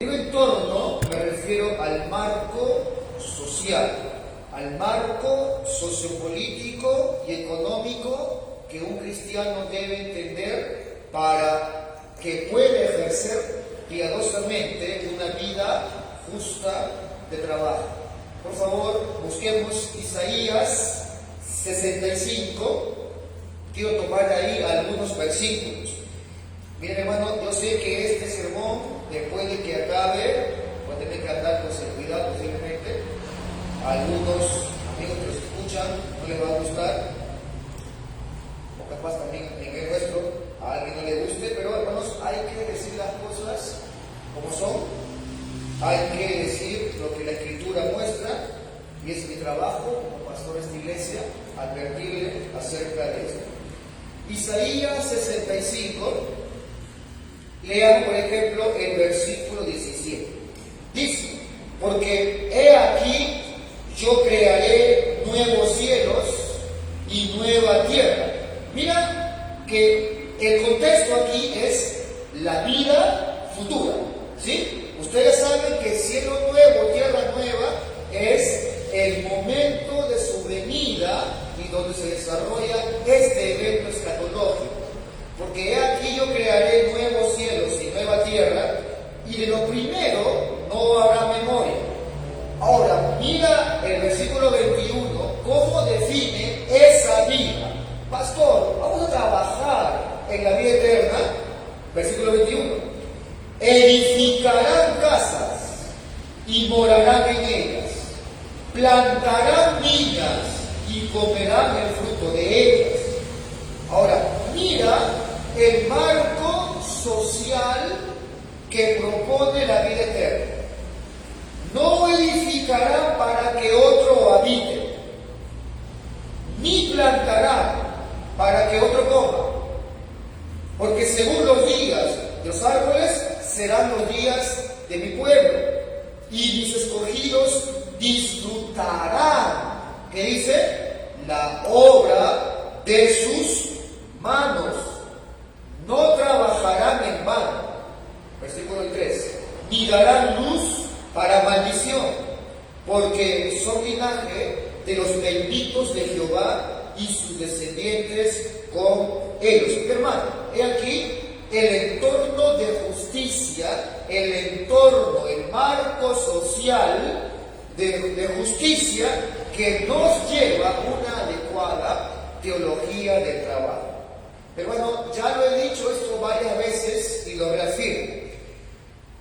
Digo entorno, me refiero al marco social, al marco sociopolítico y económico que un cristiano debe entender para que pueda ejercer piadosamente una vida justa de trabajo. Por favor, busquemos Isaías 65. Quiero tomar ahí algunos versículos. Miren, hermano, yo sé que este sermón, después de que acabe, voy a tener que andar con seguridad posiblemente. A algunos amigos que los escuchan no les va a gustar, o capaz también en el nuestro a alguien no le guste, pero hermanos, hay que decir las cosas como son, hay que decir lo que la Escritura muestra, y es mi trabajo como pastor de esta iglesia advertirle acerca de esto. Isaías 65, leamos por ejemplo el versículo 17. Dice: porque he aquí yo crearé nuevos cielos y nueva tierra. Mira que el contexto aquí es la vida futura, ¿sí? Ustedes saben que cielo nuevo, tierra nueva es el momento de su venida y donde se desarrolla este evento escatológico. Porque he aquí yo crearé nuevos cielos y nueva tierra, y de lo primero no habrá memoria. Ahora, mira el versículo 21, cómo define esa vida. Pastor, vamos a trabajar en la vida eterna. Versículo 21. Edificarán casas y morarán en ellas. Plantarán viñas y comerán el fruto de ellas. Ahora, mira el marco social que propone la vida eterna. No edificarán para que otro habite, ni plantarán para que otro coma, porque según los días de los árboles serán los días de mi pueblo, y mis escogidos disfrutarán, ¿qué dice? La obra de sus manos. No trabajarán en vano. Versículo 3. Ni darán luz para maldición, porque son linaje de los benditos de Jehová y sus descendientes con ellos. Hermano, he aquí el entorno de justicia, el entorno, el marco social de justicia que nos lleva a una adecuada teología del trabajo. Pero bueno, ya lo he dicho esto varias veces y lo reafirmo.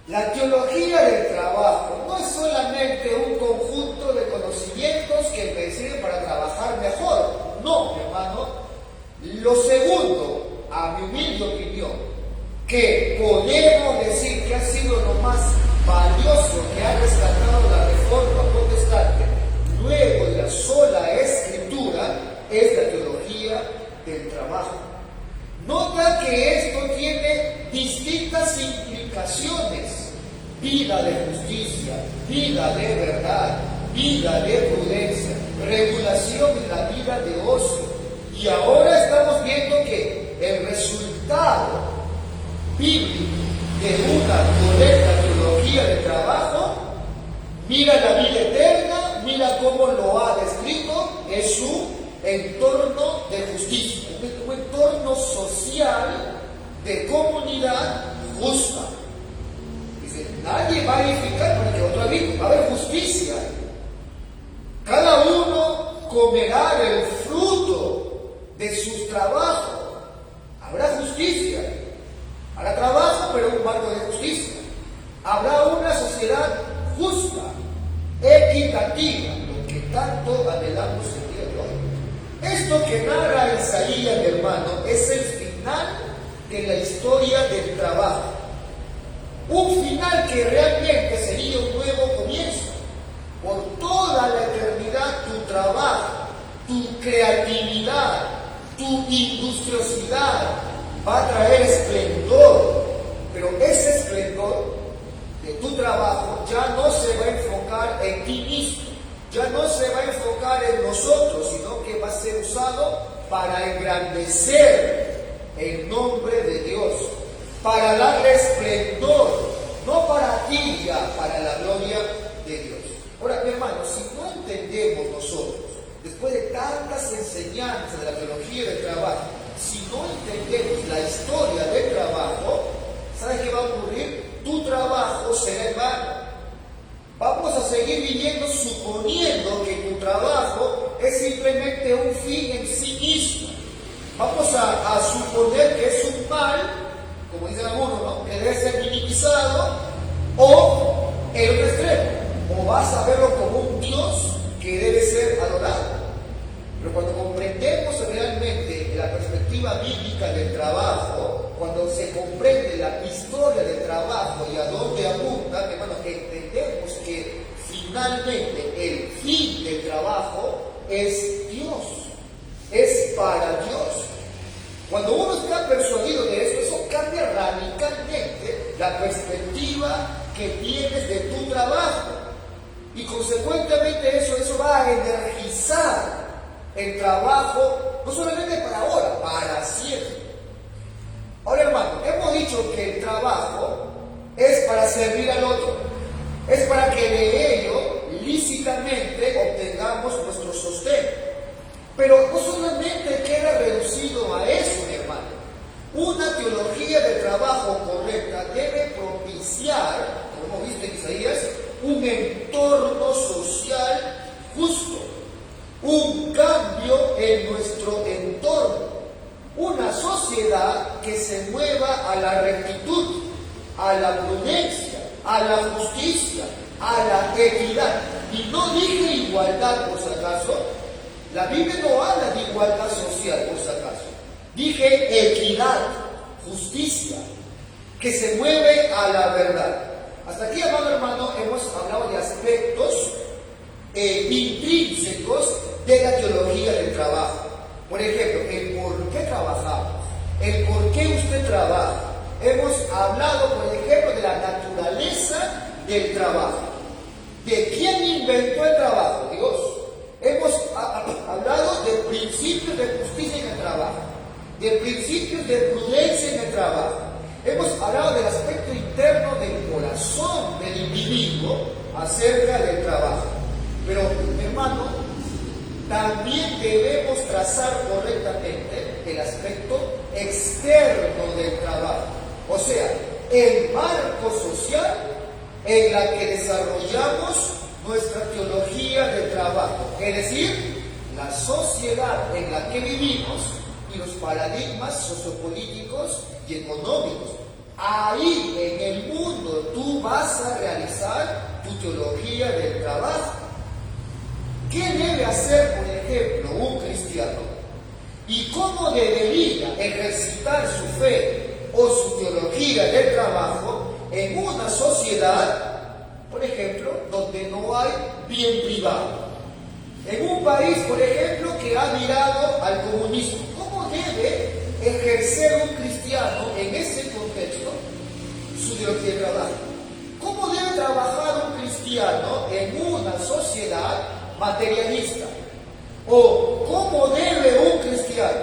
La teología del trabajo no es solamente un conjunto de conocimientos que me sirven para trabajar mejor. No, hermano. Lo segundo, a mi humilde opinión, que podemos decir que ha sido lo más valioso que ha rescatado la Reforma Protestante luego de la sola Escritura, es la teología del trabajo. Nota que esto tiene distintas implicaciones: vida de justicia, vida de verdad, vida de prudencia, regulación en la vida de ocio. Y ahora estamos viendo que el resultado bíblico de una correcta teología de trabajo, mira la vida eterna, mira cómo lo ha descrito, es su entorno de justicia, un entorno social de comunidad justa. Dice, nadie va a edificar para que otro habite, va a haber justicia. Cada uno comerá el fruto de sus trabajos. Habrá justicia. Habrá trabajo, pero un marco de justicia. Habrá una sociedad justa, equitativa, lo que tanto anhelamos el día de hoy. Esto que narra Isaías, mi hermano, es el final de la historia del trabajo. Un final que realmente sería un nuevo comienzo. Por toda la eternidad tu trabajo, tu creatividad, tu industriosidad va a traer esplendor. Pero ese esplendor de tu trabajo ya no se va a enfocar en ti mismo, ya no se va a enfocar en nosotros, sino que va a ser usado para engrandecer el nombre de Dios, para darle esplendor no para ti ya, para la gloria de Dios. Ahora, mi hermano, si no entendemos nosotros, después de tantas enseñanzas de la teología del trabajo, si no entendemos la historia del trabajo, ¿sabes qué va a ocurrir? Tu trabajo será en vano. Vamos a seguir viviendo suponiendo que tu trabajo es simplemente un fin en sí mismo. Vamos a suponer que es un mal, como dicen algunos, ¿no?, que debe ser minimizado, o el otro extremo, o vas a verlo como un Dios que debe ser adorado. Pero cuando comprendemos realmente la perspectiva bíblica del trabajo, cuando se comprende la historia del trabajo y a dónde apunta, hermanos, entendemos que finalmente el fin del trabajo es Dios, es para Dios. Cuando uno está persuadido de esto, eso cambia radicalmente la perspectiva que tienes de tu trabajo. Y consecuentemente eso va a energizar el trabajo, no solamente para ahora, para siempre. Ahora, hermano, hemos dicho que el trabajo es para servir al otro, es para que de ello lícitamente obtengamos nuestro sostén. Pero no solamente queda reducido a eso, mi hermano. Una teología de trabajo correcta debe propiciar, como hemos visto en Isaías, un entorno social justo, un cambio en nuestro entorno, una sociedad que se mueva a la rectitud, a la prudencia, a la justicia, a la equidad. Y no dije igualdad por si acaso. La Biblia no habla de igualdad social, por si acaso. Dije equidad, justicia, que se mueve a la verdad. Hasta aquí, amado hermano, hemos hablado de aspectos intrínsecos de la teología del trabajo. Por ejemplo, el por qué trabajamos, el por qué usted trabaja. Hemos hablado, por ejemplo, de la naturaleza del trabajo. ¿De quién inventó el trabajo? Dios. Hemos hablado de principios de justicia en el trabajo, de principios de prudencia en el trabajo. Hemos hablado del aspecto interno del corazón del individuo acerca del trabajo. Pero, hermano, también debemos trazar correctamente el aspecto externo del trabajo. O sea, el marco social en la que desarrollamos nuestra teología del trabajo, es decir, la sociedad en la que vivimos y los paradigmas sociopolíticos y económicos. Ahí en el mundo tú vas a realizar tu teología del trabajo. ¿Qué debe hacer, por ejemplo, un cristiano? ¿Y cómo debería ejercitar su fe o su teología del trabajo en una sociedad, por ejemplo, donde no hay bien privado? En un país, por ejemplo, que ha virado al comunismo, ¿cómo debe ejercer un cristiano en ese contexto su teología del trabajo? ¿Cómo debe trabajar un cristiano en una sociedad materialista? ¿O cómo debe un cristiano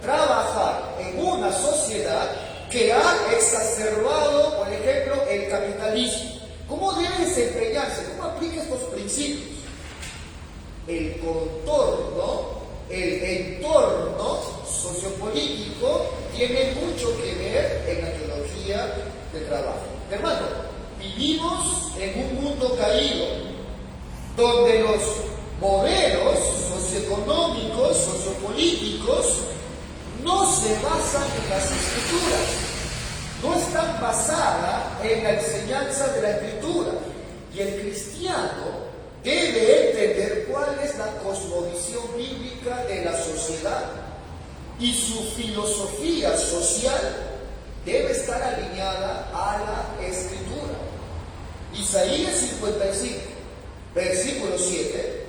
trabajar en una sociedad que ha exacerbado, por ejemplo, el capitalismo? ¿Cómo debe desempeñarse? ¿Cómo aplica estos principios? El contorno, el entorno sociopolítico tiene mucho que ver en la teología del trabajo. Hermano, vivimos en un mundo caído, donde los modelos socioeconómicos, sociopolíticos, no se basan en las escrituras, no están basadas en la enseñanza de la escritura. Y el cristiano debe entender cuál es la cosmovisión bíblica de la sociedad, y su filosofía social debe estar alineada a la escritura. Isaías 55, versículo 7,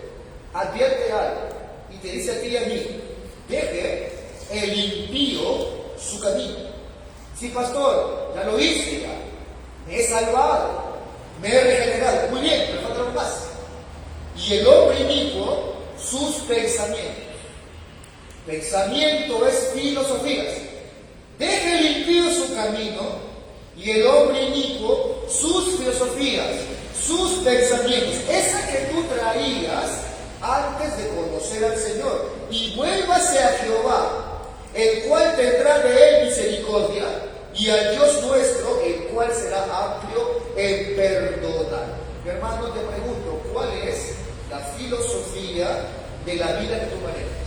advierte algo y te dice a ti y a mí: deje el impío su camino. Sí, pastor, ya lo hice, ya me he salvado, me he regenerado. Muy bien, pero falta algo más. Y el hombre inicuo sus pensamientos. Pensamiento es filosofías. Deje el impío su camino y el hombre inicuo sus filosofías, sus pensamientos, esa que tú traías antes de conocer al Señor, y vuélvase a Jehová, el cual tendrá de él misericordia, y al Dios nuestro, el cual será amplio en perdonar. Mi hermano, te pregunto, ¿cuál es la filosofía de la vida que tú manejas?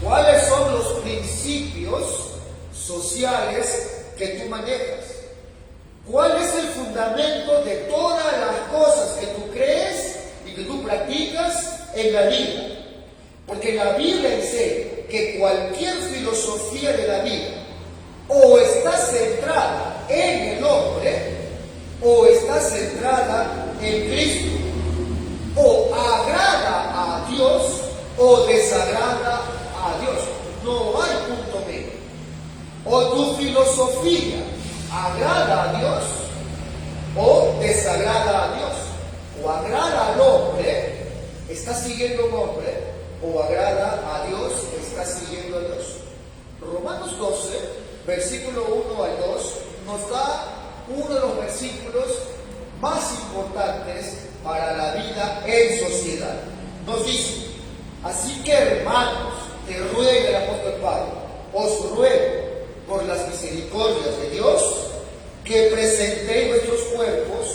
¿Cuáles son los principios sociales que tú manejas? ¿Cuál es el fundamento de todas las cosas que tú crees y que tú practicas en la vida? Porque la Biblia dice que cualquier filosofía de la vida o está centrada en el hombre o está centrada en Cristo, o agrada a Dios o desagrada a Dios. No hay punto medio. O tu filosofía agrada a Dios o desagrada a Dios, o agrada al hombre, está siguiendo a un hombre, o agrada a Dios, está siguiendo a Dios. Romanos 12, versículo 1 al 2, nos da uno de los versículos más importantes para la vida en sociedad. Nos dice: así que, hermanos, te ruega el apóstol Pablo, os ruego por las misericordias de Dios que presentéis vuestros cuerpos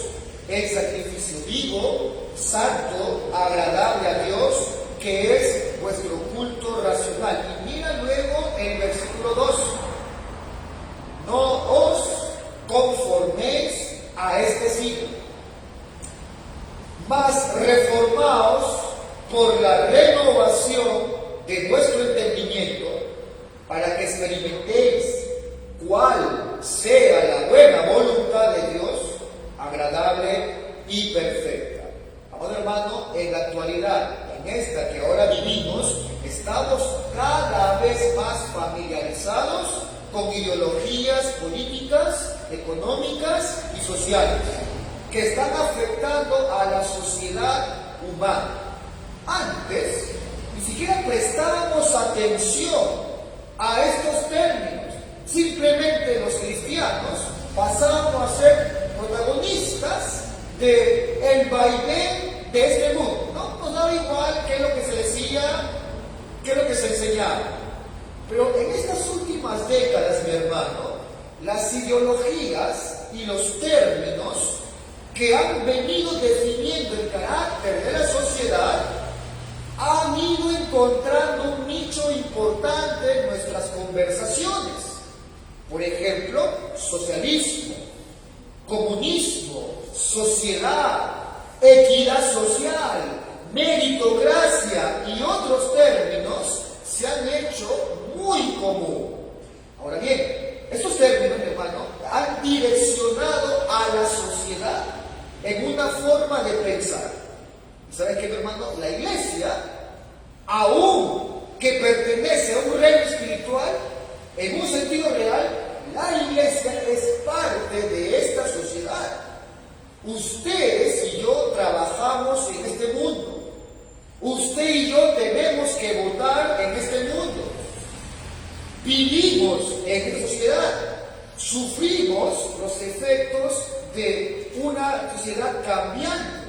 en sacrificio vivo, santo, agradable a Dios, que es vuestro culto racional. Y mira luego el versículo 2: no os conforméis a este siglo, mas reformaos por la renovación de vuestro entendimiento, para que experimentéis cuál sea la buena voluntad de Dios, agradable y perfecta. Amado hermano, en la actualidad, en esta que ahora vivimos, estamos cada vez más familiarizados con ideologías políticas, económicas y sociales que están afectando a la sociedad humana. Antes, ni siquiera prestábamos atención a estos términos. Simplemente los cristianos pasábamos a ser protagonistas del vaivén de este mundo. No nos daba igual qué es lo que se decía, qué es lo que se enseñaba. Pero en estas últimas décadas, mi hermano, las ideologías y los términos que han venido definiendo el carácter de la sociedad han ido encontrando un nicho importante en nuestras conversaciones. Por ejemplo, socialismo, comunismo, sociedad, equidad social, meritocracia y otros términos se han hecho muy común. Ahora bien, estos términos, hermano, han direccionado a la sociedad en una forma de pensar. ¿Sabes qué, mi hermano? La iglesia, aún que pertenece a un reino espiritual, en un sentido real, la iglesia es parte de esta sociedad. Ustedes y yo trabajamos en este mundo. Usted y yo tenemos que votar en este mundo. Vivimos en esta sociedad. Sufrimos los efectos de una sociedad cambiante.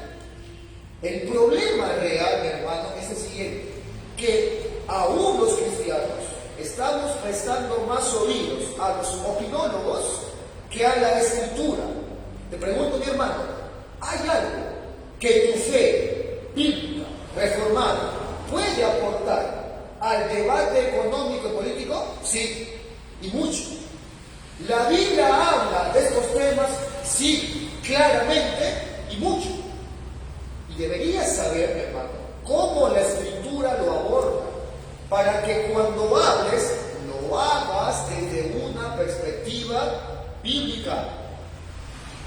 El problema real, mi hermano, es el siguiente: que aún los cristianos estamos prestando más oídos a los opinólogos que a la escritura. Te pregunto, mi hermano, ¿hay algo que tu fe bíblica, reformada, puede aportar al debate económico y político? Sí, y mucho. La Biblia habla de estos temas, sí, claramente y mucho. Y deberías saber, mi hermano, cómo la escritura lo aborda, para que cuando hables, lo hagas desde una perspectiva bíblica.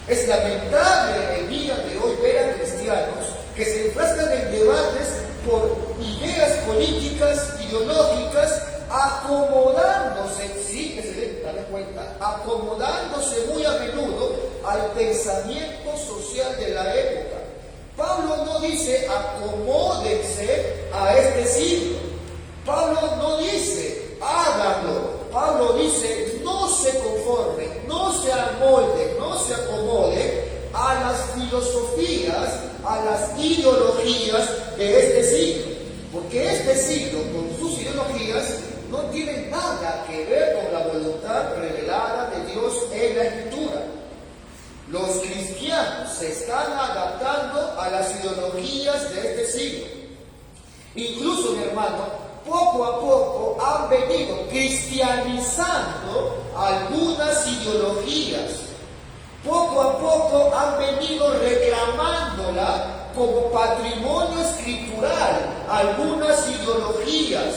Es lamentable el día de hoy ver a cristianos que se enfrascan en debates por ideas políticas, ideológicas, acomodándose, sí que se den cuenta, acomodándose muy a menudo al pensamiento social de la época. Pablo no dice acomódense a este siglo. Pablo no dice háganlo. Pablo dice no se conformen, no se amolden, no no se acomode a las filosofías, a las ideologías de este siglo. Porque este siglo, con sus ideologías, no tiene nada que ver con la voluntad revelada de Dios en la Escritura. Los cristianos se están adaptando a las ideologías de este siglo. Incluso, mi hermano, poco a poco han venido cristianizando algunas ideologías. Poco a poco han venido reclamándola como patrimonio escritural algunas ideologías.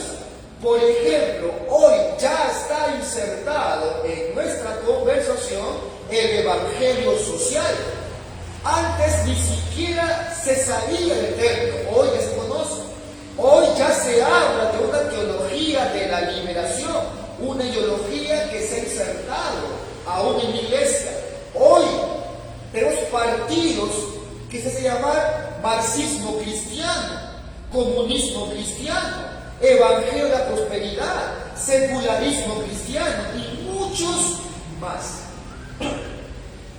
Por ejemplo, hoy ya está insertado en nuestra conversación el evangelio social. Antes ni siquiera se sabía el término, hoy ya se conoce. Hoy ya se habla de una teología de la liberación, una ideología que se ha insertado aún en la iglesia. Hoy tenemos partidos que se hacen llamar marxismo cristiano, comunismo cristiano, evangelio de la prosperidad, secularismo cristiano y muchos más.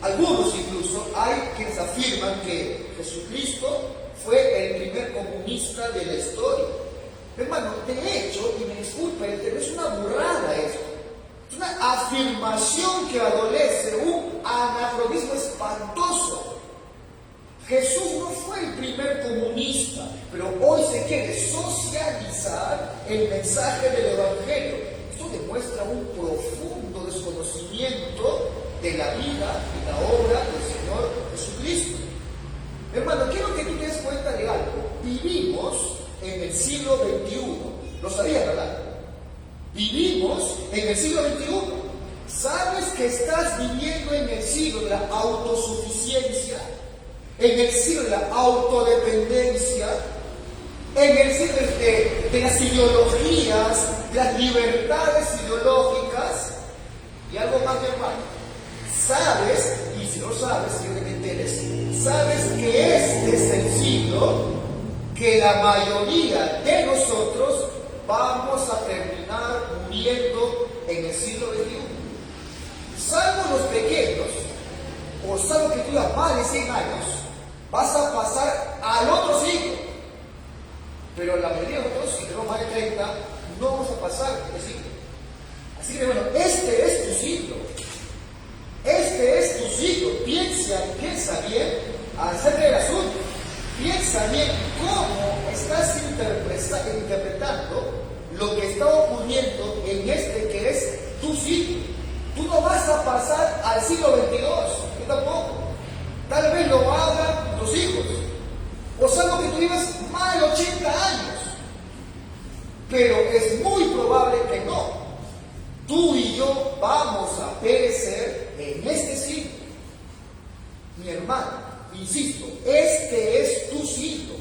Algunos incluso hay quienes afirman que Jesucristo fue el primer comunista de la historia. Hermano, de hecho, y me disculpen, pero es una burrada esto. Es una afirmación que adolece un anacronismo espantoso. Jesús no fue el primer comunista, pero hoy se quiere socializar el mensaje del Evangelio. Esto demuestra un profundo desconocimiento de la vida y la obra del Señor Jesucristo. Hermano, quiero que tú te des cuenta de algo. Vivimos en el siglo XXI. ¿Lo sabías, verdad? Vivimos en el siglo XXI. ¿Sabes que estás viviendo en el siglo de la autosuficiencia? En el siglo de la autodependencia, en el siglo de las ideologías, de las libertades ideológicas, y algo más, mi hermano. Sabes, y si no sabes, quiero que te enteres, sabes que este es el siglo que la mayoría de nosotros vamos a terminar muriendo en el siglo XXI. Salvo los pequeños, o salvo que tú tengas más de 100 años, vas a pasar al otro siglo. Pero la mayoría de nosotros, si tenemos más de 30, no vamos a pasar este siglo. Así que bueno, este es tu siglo. Este es tu siglo. Piensa bien acerca del asunto. Piensa bien cómo estás interpretando lo que está ocurriendo en este que es tu siglo. Tú no vas a pasar al siglo XXII, yo tampoco. Tal vez lo hagan tus hijos. O salvo que tú vivas más de 80 años. Pero es muy probable que no. Tú y yo vamos a perecer en este siglo. Mi hermano, insisto, este es tu siglo.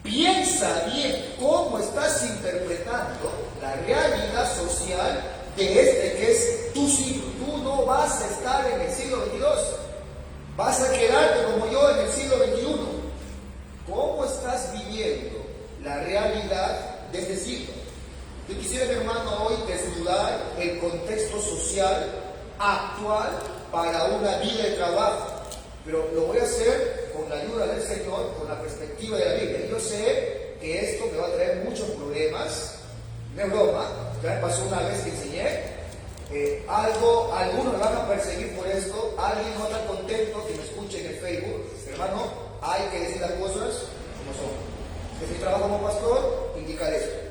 Piensa bien cómo estás interpretando la realidad social de este que es tu siglo. Tú no vas a estar en el siglo XXII. Vas a quedarte como yo en el siglo XXI. ¿Cómo estás viviendo la realidad de este siglo? Yo quisiera, mi hermano, hoy desnudar el contexto social actual para una vida de trabajo, pero lo voy a hacer con la ayuda del Señor, con la perspectiva de la Biblia. Yo sé que esto me va a traer muchos problemas, no es broma, ya me pasó una vez que enseñé, algunos me van a perseguir por esto, alguien no está contento que me escuche en el Facebook. Hermano, hay que decir las cosas como son. Que si trabajo como pastor, indicar esto.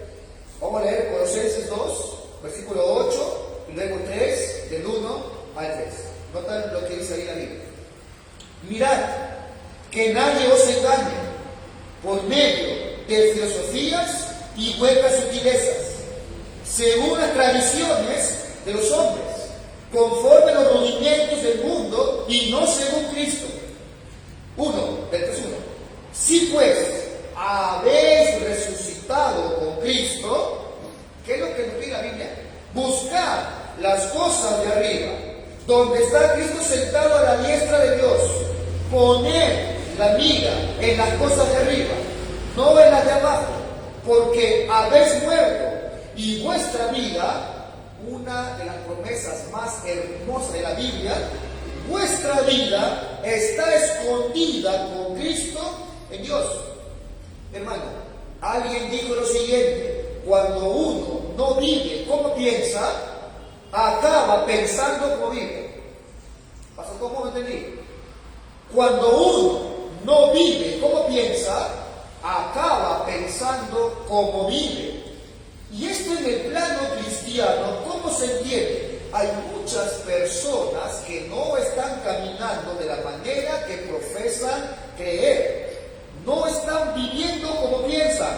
Vamos a leer Colosenses 2, versículo 8, y luego 3, del 1 al 3. Notan lo que dice ahí la Biblia. Mirad, que nadie os engañe por medio de filosofías y huecas sutilezas, según las tradiciones de los hombres, conforme a los rudimientos del mundo y no según Cristo. 3:1. Si pues habéis resucitado con Cristo, ¿qué es lo que nos pide la Biblia? Buscad las cosas de arriba, donde está Cristo sentado a la diestra de Dios. Poned la mira en las cosas de arriba, no en las de abajo, porque habéis muerto y vuestra vida, una de las promesas más hermosas de la Biblia, vuestra vida está escondida con Cristo en Dios. Hermano, alguien dijo lo siguiente: cuando uno no vive como piensa, acaba pensando como vive. ¿Pasó cómo me entendí? Cuando uno no vive como piensa, acaba pensando como vive. Y esto en el plano cristiano, ¿cómo se entiende? Hay muchas personas que no están caminando de la manera que profesan creer. No están viviendo como piensan.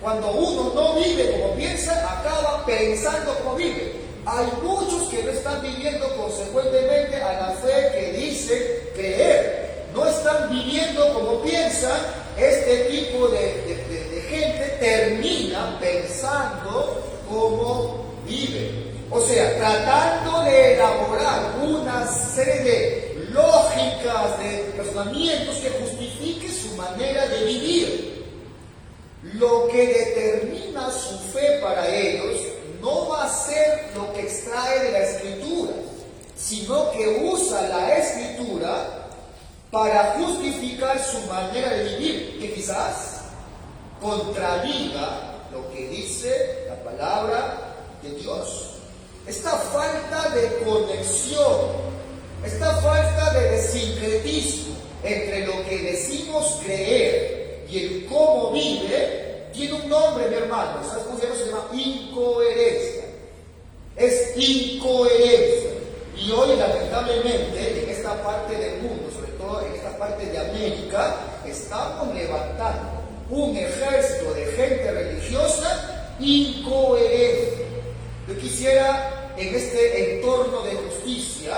Cuando uno no vive como piensa, acaba pensando como vive. Hay muchos que no están viviendo consecuentemente a la fe que dicen creer. No están viviendo como piensan. Este tipo de gente termina pensando como vive. O sea, tratando de elaborar una serie de lógicas, de razonamientos que justifiquen su manera de vivir. Lo que determina su fe para ellos no va a ser lo que extrae de la Escritura, sino que usa la Escritura para justificar su manera de vivir, que quizás contradiga lo que dice la palabra de Dios. Esta falta de conexión, esta falta de sincretismo entre lo que decimos creer y el cómo vive, tiene un nombre, mi hermano. ¿Sabes cómo se llama? Se llama incoherencia. Es incoherencia. Y hoy, lamentablemente, en esta parte del mundo, sobre todo en esta parte de América, estamos levantando un ejército de gente religiosa incoherente. Yo quisiera, en este entorno de justicia,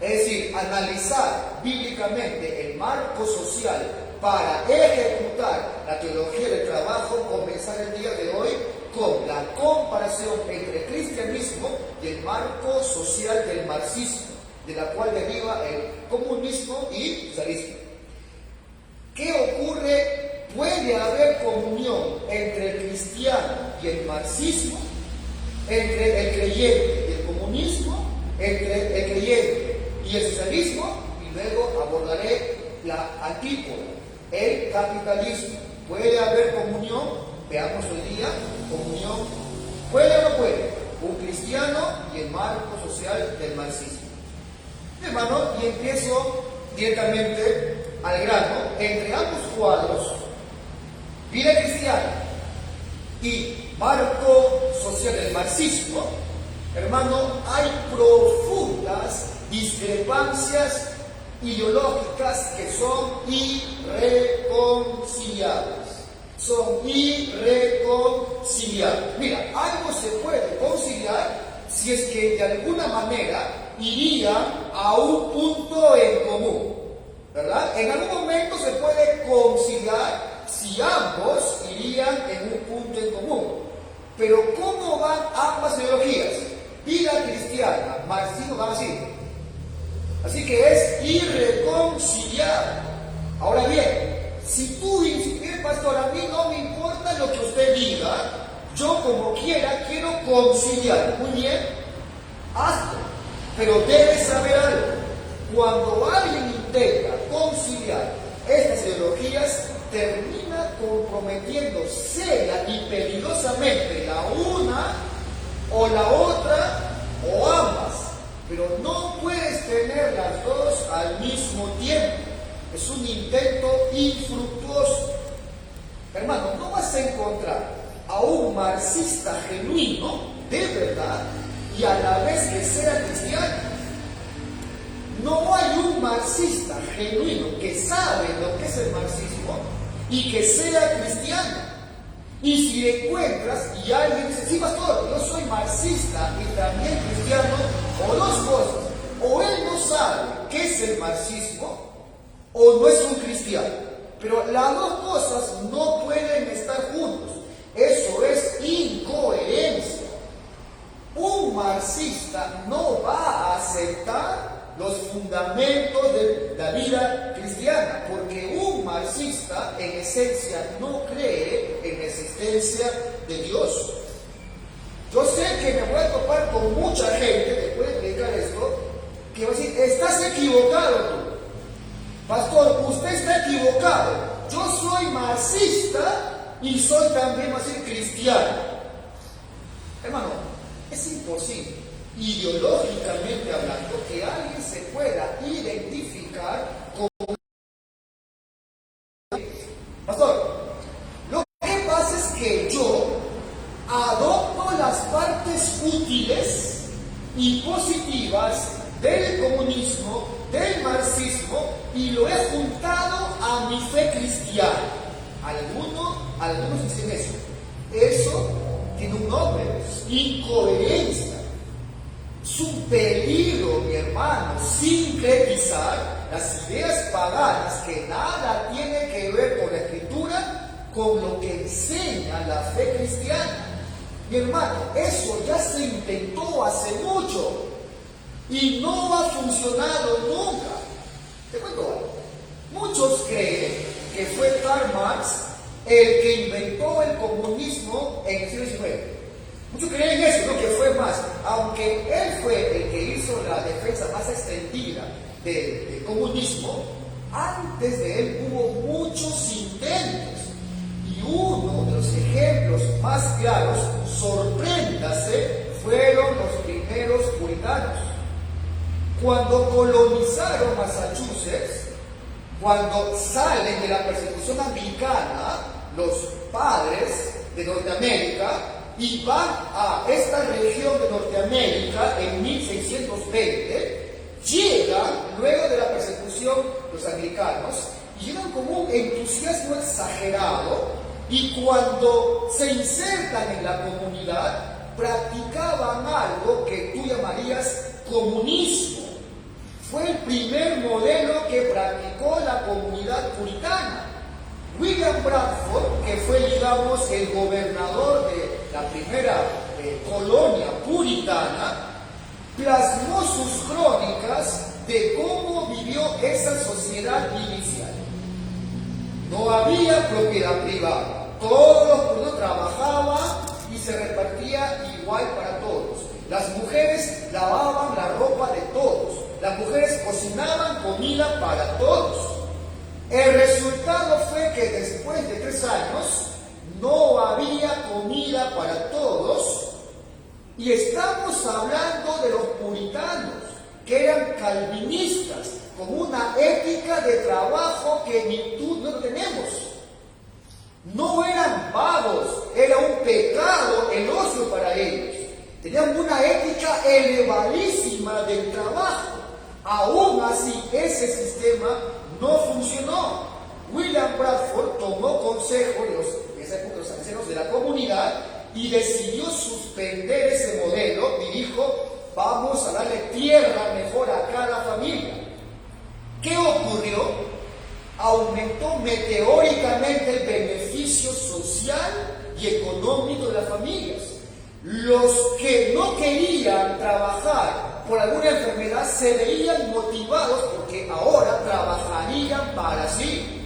es decir, analizar bíblicamente el marco social para ejecutar la teología del trabajo, comenzar el día de hoy con la comparación entre el cristianismo y el marco social del marxismo, de la cual deriva el comunismo y socialismo. ¿Qué ocurre? ¿Puede haber comunión entre el cristiano y el marxismo? Entre el creyente y el comunismo, entre el creyente y el socialismo, y luego abordaré la antípoda, el capitalismo. ¿Puede haber comunión? Veamos hoy día, comunión, ¿puede o no puede? Un cristiano y el marco social del marxismo. Hermano, y empiezo directamente al grano. Entre ambos cuadros, vida cristiana y marco social del marxismo, hermano, hay profundas discrepancias ideológicas que son irreconciliables. Son irreconciliables. Mira, algo se puede conciliar si es que de alguna manera iría a un punto en común, ¿verdad? En algún momento se puede conciliar si ambos irían en un punto en común. Pero ¿cómo van ambas ideologías? Vida cristiana, marxismo, van así. Así que es irreconciliable. Ahora bien, si tú dices, pastor, a mí no me importa lo que usted diga, yo como quiera quiero conciliar. Muy bien, hazlo. Pero debes saber algo. Cuando alguien intenta conciliar estas ideologías, termina comprometiendo seria y peligrosamente la una o la otra o ambas. Pero no puedes tener las dos al mismo tiempo. Es un intento infructuoso. Hermano, no vas a encontrar a un marxista genuino, de verdad, y a la vez que sea cristiano. No hay un marxista genuino que sabe lo que es el marxismo y que sea cristiano. Y si encuentras y alguien dice, sí, pastor, yo soy marxista y también cristiano, o dos cosas: o él no sabe qué es el marxismo, o no es un cristiano. Pero las dos cosas no pueden estar juntos. Eso es incoherencia. Un marxista no va a aceptar los fundamentos de la vida cristiana, porque un marxista en esencia no cree en la existencia de Dios. Yo sé que me voy a topar con mucha gente, después de explicar esto, que va a decir, estás equivocado tú. Pastor, usted está equivocado. Yo soy marxista y soy también, va a decir, cristiano. Hermano, es imposible, ideológicamente hablando, que alguien se pueda identificar con... Pastor, lo que pasa es que yo adopto las partes útiles y positivas del comunismo, del marxismo, y lo he juntado a mi fe cristiana. Algunos dicen eso. Eso tiene un nombre, incoherencia. Es un peligro, mi hermano, sincretizar las ideas paganas que nada tiene que ver con la Escritura, con lo que enseña la fe cristiana. Mi hermano, eso ya se intentó hace mucho y no ha funcionado nunca. Te cuento algo. Muchos creen que fue Karl Marx el que inventó el comunismo en el siglo XIX. Muchos creen eso, ¿no? Que fue más. Aunque él fue el que hizo la defensa más extendida del comunismo, antes de él hubo muchos intentos. Y uno de los ejemplos más claros, sorpréndase, fueron los primeros puritanos. Cuando colonizaron Massachusetts, cuando salen de la persecución anglicana, los padres de Norteamérica, y van a esta región de Norteamérica en 1620, llegan, luego de la persecución, los anglicanos, y llegan con un entusiasmo exagerado, y cuando se insertan en la comunidad, practicaban algo que tú llamarías comunismo. Fue el primer modelo que practicó la comunidad puritana. William Bradford, que fue, digamos, el gobernador de la primera colonia puritana, plasmó sus crónicas de cómo vivió esa sociedad inicial. No había propiedad privada, todos los puritanos trabajaban y se repartía igual para todos. Las mujeres lavaban la ropa de todos, las mujeres cocinaban comida para todos. El resultado fue que después de 3 años no había comida para todos, y estamos hablando de los puritanos, que eran calvinistas, con una ética de trabajo que ni tú no tenemos. No eran vagos, era un pecado el ocio para ellos. Tenían una ética elevadísima del trabajo. Aún así, ese sistema no funcionó. William Bradford tomó consejo de los ancianos de la comunidad y decidió suspender ese modelo y dijo, vamos a darle tierra mejor a cada familia. ¿Qué ocurrió? Aumentó meteóricamente el beneficio social y económico de las familias. Los que no querían trabajar por alguna enfermedad se veían motivados porque ahora trabajarían para sí.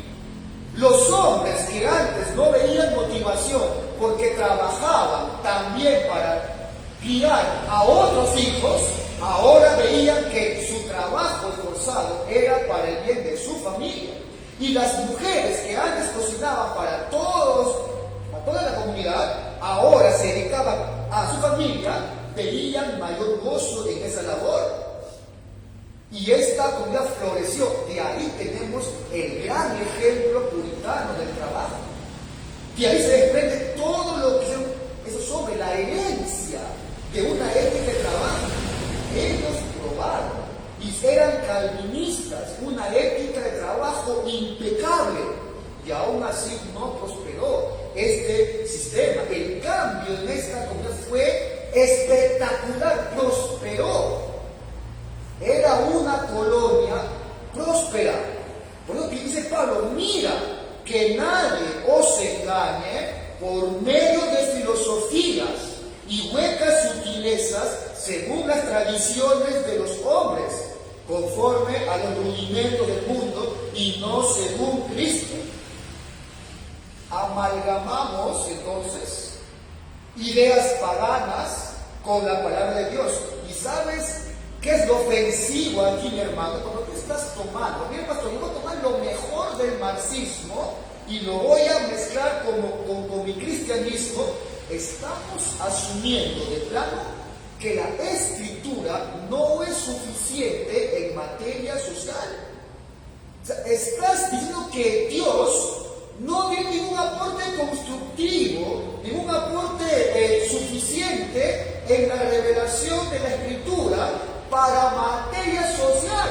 Los hombres que antes no veían motivación porque trabajaban también para criar a otros hijos, ahora veían que su trabajo esforzado era para el bien de su familia. Y las mujeres que antes cocinaban para toda la comunidad, ahora se dedicaban a su familia, veían mayor gozo en esa labor. Y esta comunidad floreció. De ahí tenemos el gran ejemplo puritano del trabajo. De ahí se desprende todo lo que hicieron esos hombres, la herencia de una ética de trabajo. Ellos probaron y eran calvinistas, una ética de trabajo impecable, y aún así no prosperó este sistema. El cambio en esta comunidad fue espectacular, prosperó. Era una colonia próspera. Por lo que dice Pablo, mira, que nadie os engañe por medio de filosofías y huecas sutilezas según las tradiciones de los hombres, conforme a los rudimentos del mundo y no según Cristo. Amalgamamos entonces ideas paganas con la palabra de Dios. ¿Y sabes ¿Qué es lo ofensivo aquí, mi hermano? Cuando tú estás tomando, mira pastor, yo voy a tomar lo mejor del marxismo y lo voy a mezclar con mi cristianismo, estamos asumiendo de plano que la escritura no es suficiente en materia social. O sea, estás diciendo que Dios no tiene ningún aporte constructivo, ningún aporte suficiente en la revelación de la escritura para materia social,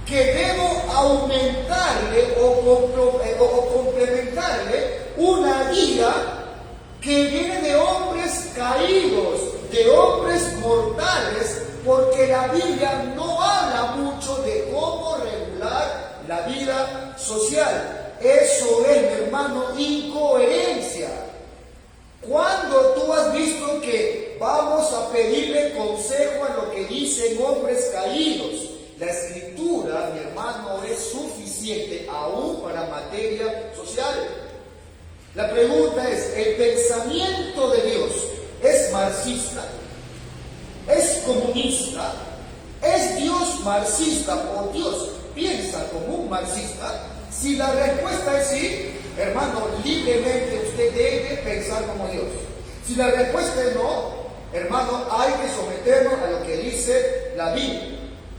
que debo aumentarle o complementarle una guía que viene de hombres caídos, de hombres mortales, porque la Biblia no habla mucho de cómo regular la vida social. Eso es, mi hermano, incoherencia. Cuando tú has visto que vamos a pedirle consejo a lo que dicen hombres caídos, la escritura, mi hermano, es suficiente aún para materia social. La pregunta es, ¿el pensamiento de Dios es marxista? ¿Es comunista? ¿Es Dios marxista o Dios piensa como un marxista? Si la respuesta es sí, hermano, libremente usted debe pensar como Dios. Si la respuesta es no, hermano, hay que someternos a lo que dice la Biblia.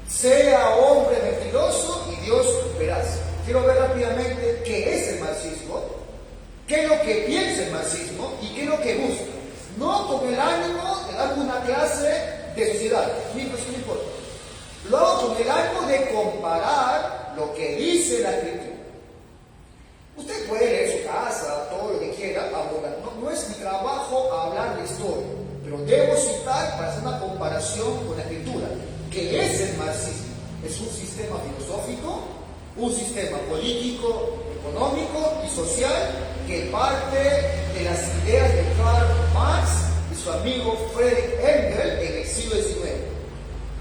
Sea hombre mentiroso y Dios veraz. Quiero ver rápidamente qué es el marxismo, qué es lo que piensa el marxismo y qué es lo que busca. No con el ánimo de dar una clase de sociedad, no importa. Lo hago con el ánimo de comparar lo que dice la escritura. Usted puede leer su casa, todo lo que quiera, abordar. No es mi trabajo hablar de historia, pero debo citar para hacer una comparación con la escritura. ¿Qué es el marxismo? Es un sistema filosófico, un sistema político, económico y social que parte de las ideas de Karl Marx y su amigo Friedrich Engels en el siglo XIX.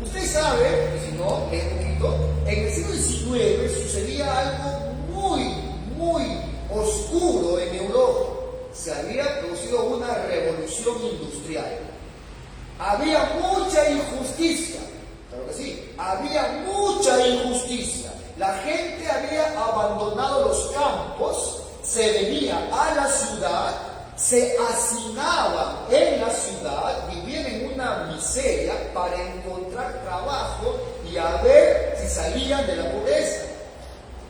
Usted sabe, y si no, lee un poquito, en el siglo XIX sucedía algo muy oscuro en Europa. Se había producido una revolución industrial. Había mucha injusticia, claro que sí, había mucha injusticia. La gente había abandonado los campos, se venía a la ciudad, se hacinaba en la ciudad, vivían en una miseria para encontrar trabajo y a ver si salían de la pobreza.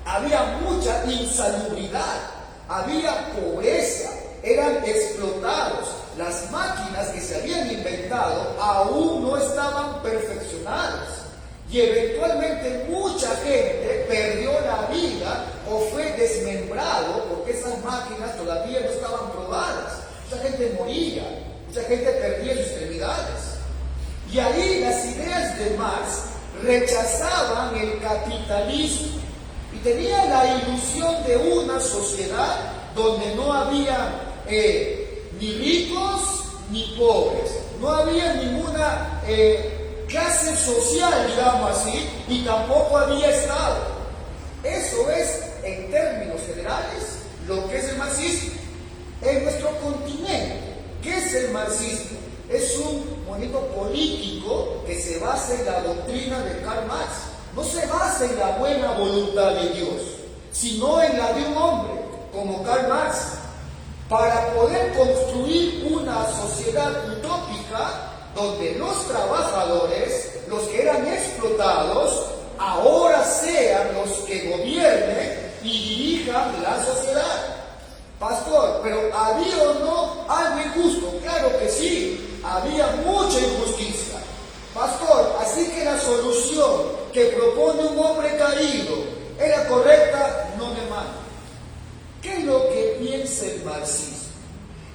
Había mucha insalubridad, había pobreza, eran explotados. Las máquinas que se habían inventado aún no estaban perfeccionadas y eventualmente mucha gente perdió la vida o fue desmembrado porque esas máquinas todavía no estaban probadas. Mucha gente moría, mucha gente perdía sus extremidades. Y ahí las ideas de Marx rechazaban el capitalismo y tenía la ilusión de una sociedad donde no había ni ricos ni pobres, no había ninguna clase social, digamos así, y tampoco había Estado. Eso es, en términos generales, lo que es el marxismo. En nuestro continente, ¿qué es el marxismo? Es un movimiento político que se basa en la doctrina de Karl Marx. No se basa en la buena voluntad de Dios, sino en la de un hombre, como Karl Marx, para poder construir una sociedad utópica donde los trabajadores, los que eran explotados, ahora sean los que gobiernen y dirijan la sociedad. Pastor, pero ¿había o no algo injusto? Claro que sí, había mucha injusticia. Pastor, así que la solución que propone un hombre caído era correcta, no me manda. ¿Qué es lo que piensa el marxismo?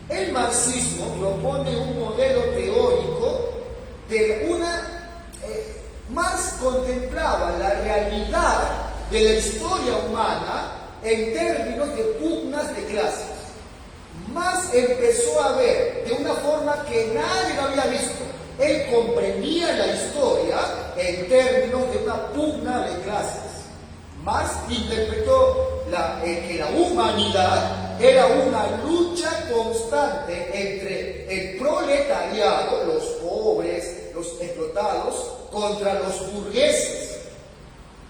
El marxismo propone un modelo teórico de Marx contemplaba la realidad de la historia humana en términos de pugnas de clases. Marx empezó a ver de una forma que nadie lo había visto. Él comprendía la historia en términos de una pugna de clases. Marx interpretó que la humanidad era una lucha constante entre el proletariado, los pobres, los explotados, contra los burgueses.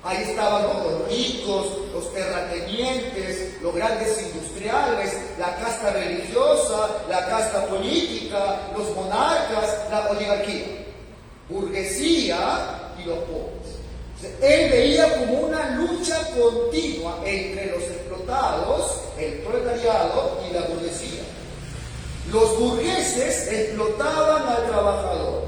Ahí estaban los ricos, los terratenientes, los grandes industriales, la casta religiosa, la casta política, los monarcas, la oligarquía, burguesía y los pobres. Él veía como una lucha continua entre los explotados, el proletariado y la burguesía. Los burgueses explotaban al trabajador.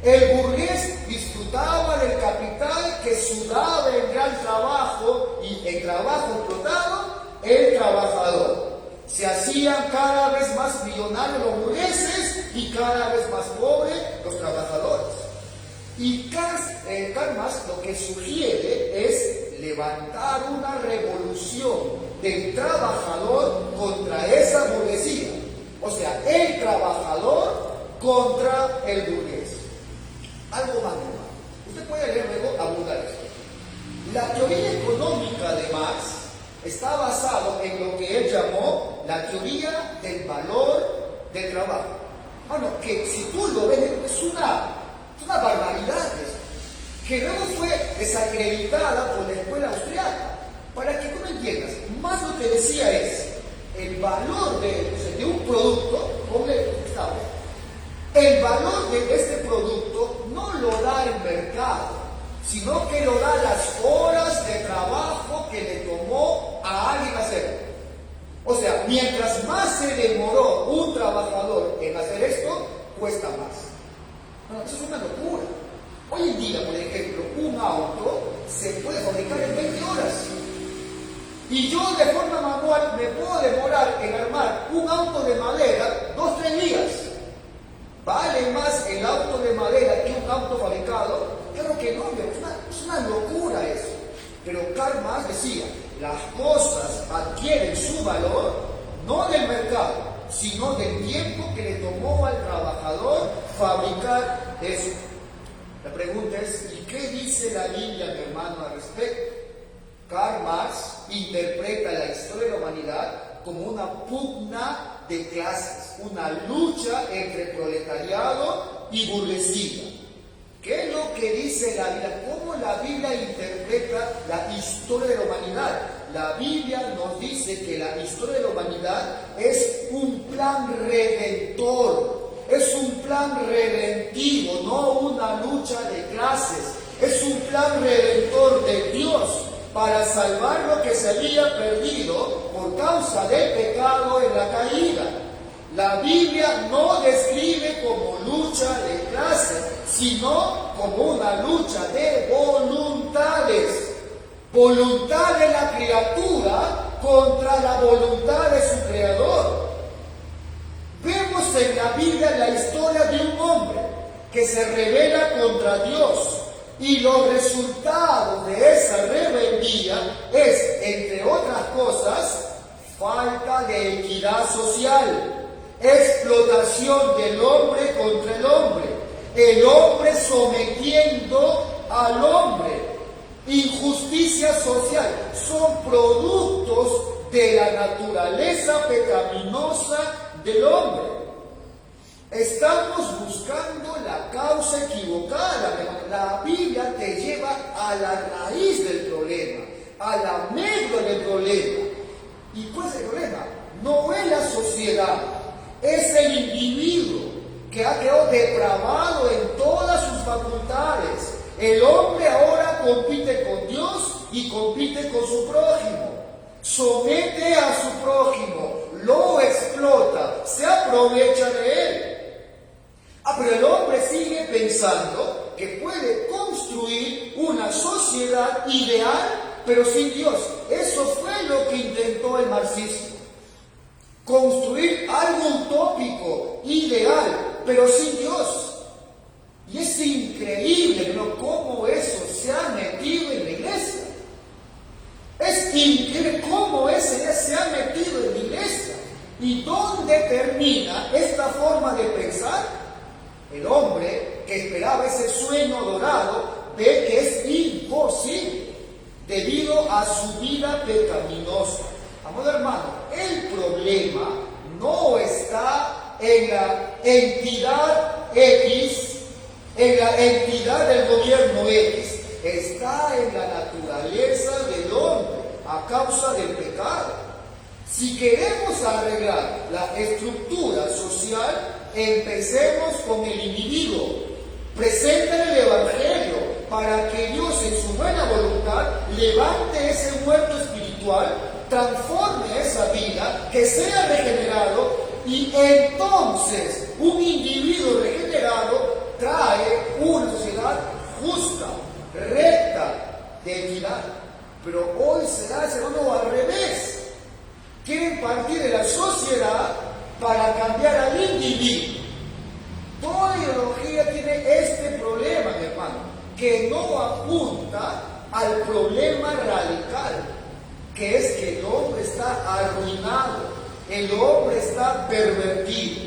El burgués disfrutaba del capital que sudaba en gran trabajo y en trabajo explotado el trabajador. Se hacían cada vez más millonarios los burgueses y cada vez más pobres los trabajadores. Y Karl Marx lo que sugiere es levantar una revolución del trabajador contra esa burguesía. O sea, el trabajador contra el burgués. Algo más normal. Usted puede leer luego abundar esto. La teoría económica de Marx está basada en lo que él llamó la teoría del valor del trabajo. Bueno, que si tú lo ves, es una barbaridad eso, que luego fue desacreditada por la escuela austriaca. Para que tú me entiendas, más lo que decía es el valor de un producto, el valor de este producto no lo da el mercado, sino que lo da las horas de trabajo que le tomó a alguien hacerlo. O sea, mientras más se demoró un trabajador en hacer esto, cuesta más. Bueno, eso es una locura. Hoy en día, por ejemplo, un auto se puede fabricar en 20 horas. Y yo de forma manual me puedo demorar en armar un auto de madera 2-3 días. ¿Vale más el auto de madera que un auto fabricado? Claro que no, es una locura eso. Pero Karl Marx decía, las cosas adquieren su valor no del mercado, sino del tiempo que le tomó al trabajador fabricar eso. La pregunta es, ¿y qué dice la Biblia, mi hermano, al respecto? Karl Marx interpreta la historia de la humanidad como una pugna de clases, una lucha entre proletariado y burguesía. ¿Qué es lo que dice la Biblia? ¿Cómo la Biblia interpreta la historia de la humanidad? La Biblia nos dice que la historia de la humanidad es un plan redentor, es un plan redentivo, no una lucha de clases, es un plan redentor de Dios para salvar lo que se había perdido por causa del pecado en la caída. La Biblia no describe como lucha de clases, sino como una lucha de voluntades. Voluntad de la criatura contra la voluntad de su creador. Vemos en la Biblia la historia de un hombre que se rebela contra Dios. Y los resultados de esa rebeldía es, entre otras cosas, falta de equidad social, explotación del hombre contra el hombre sometiendo al hombre, injusticia social, son productos de la naturaleza pecaminosa del hombre. Estamos buscando la causa equivocada. La Biblia te lleva a la raíz del problema, a la médula del problema. ¿Y cuál es el problema? No es la sociedad, es el individuo que ha quedado depravado en todas sus facultades. El hombre ahora compite con Dios y compite con su prójimo. Somete a su prójimo, lo explota, se aprovecha de él. Pero el hombre sigue pensando que puede construir una sociedad ideal, pero sin Dios. Eso fue lo que intentó el marxismo. Construir algo utópico, ideal, pero sin Dios. Y es increíble, ¿no?, cómo eso se ha metido en la iglesia. Es increíble cómo eso se ha metido en la iglesia. ¿Y dónde termina esta forma de pensar? El hombre que esperaba ese sueño dorado ve que es imposible debido a su vida pecaminosa. Amado hermano, el problema no está en la entidad X en la entidad del gobierno X, está en la naturaleza del hombre a causa del pecado. Si queremos arreglar la estructura social, empecemos con el individuo. Presenten el Evangelio para que Dios en su buena voluntad levante ese muerto espiritual, transforme esa vida, que sea regenerado, y entonces un individuo regenerado trae una sociedad justa, recta, de equidad. Pero hoy será al revés. Quieren partir de la sociedad para cambiar al individuo. Toda ideología tiene este problema, mi hermano, que no apunta al problema radical, que es que el hombre está arruinado, el hombre está pervertido.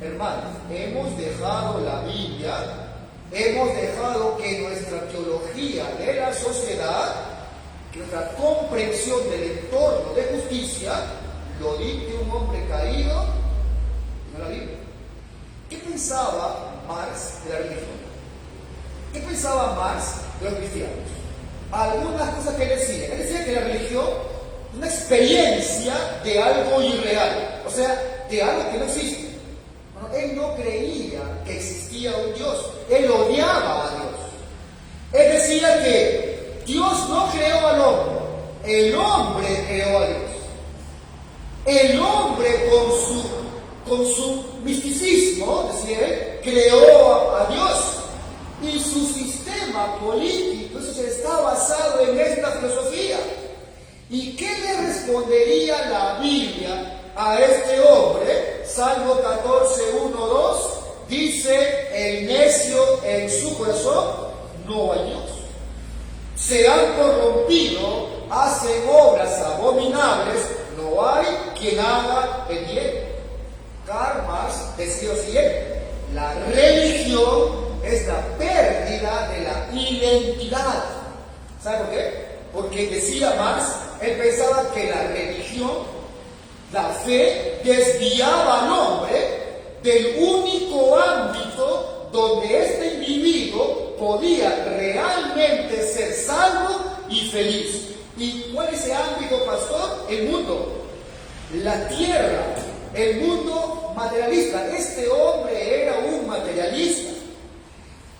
Hermanos, hemos dejado la Biblia, hemos dejado que nuestra teología de la sociedad, que nuestra comprensión del entorno de justicia, lo dicte un hombre caído, no la Biblia. ¿Qué pensaba Marx de la religión? ¿Qué pensaba Marx de los cristianos? Algunas cosas que él decía. Él decía que la religión es una experiencia de algo irreal, o sea, de algo que no existe. Bueno, él no creía que existía un Dios, él odiaba a Dios. Él decía que Dios no creó al hombre, el hombre creó a Dios. El hombre con su misticismo, decía él, creó a Dios. Y su sistema político está basado en esta filosofía. ¿Y qué le respondería la Biblia a este hombre? Salmo 14, 1, 2 dice: el necio en su corazón no hay Dios. Se han corrompido, hacen obras abominables, no hay quien haga el bien. Karl Marx decía lo siguiente: la religión es la pérdida de la identidad. ¿Sabe por qué? Porque decía Marx, él pensaba que la religión, la fe, desviaba al hombre del único ámbito donde este individuo podía realmente ser salvo y feliz. ¿Y cuál es ese ámbito, pastor? El mundo, la tierra, el mundo materialista. Este hombre era un materialista.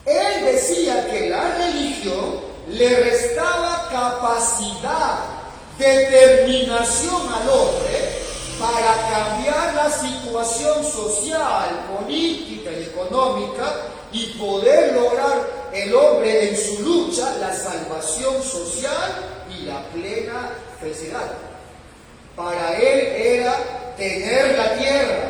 Él decía que la religión le restaba capacidad, determinación al hombre para cambiar la situación social, política y económica y poder lograr el hombre en su lucha la salvación social y la plena felicidad. Para él era tener la tierra,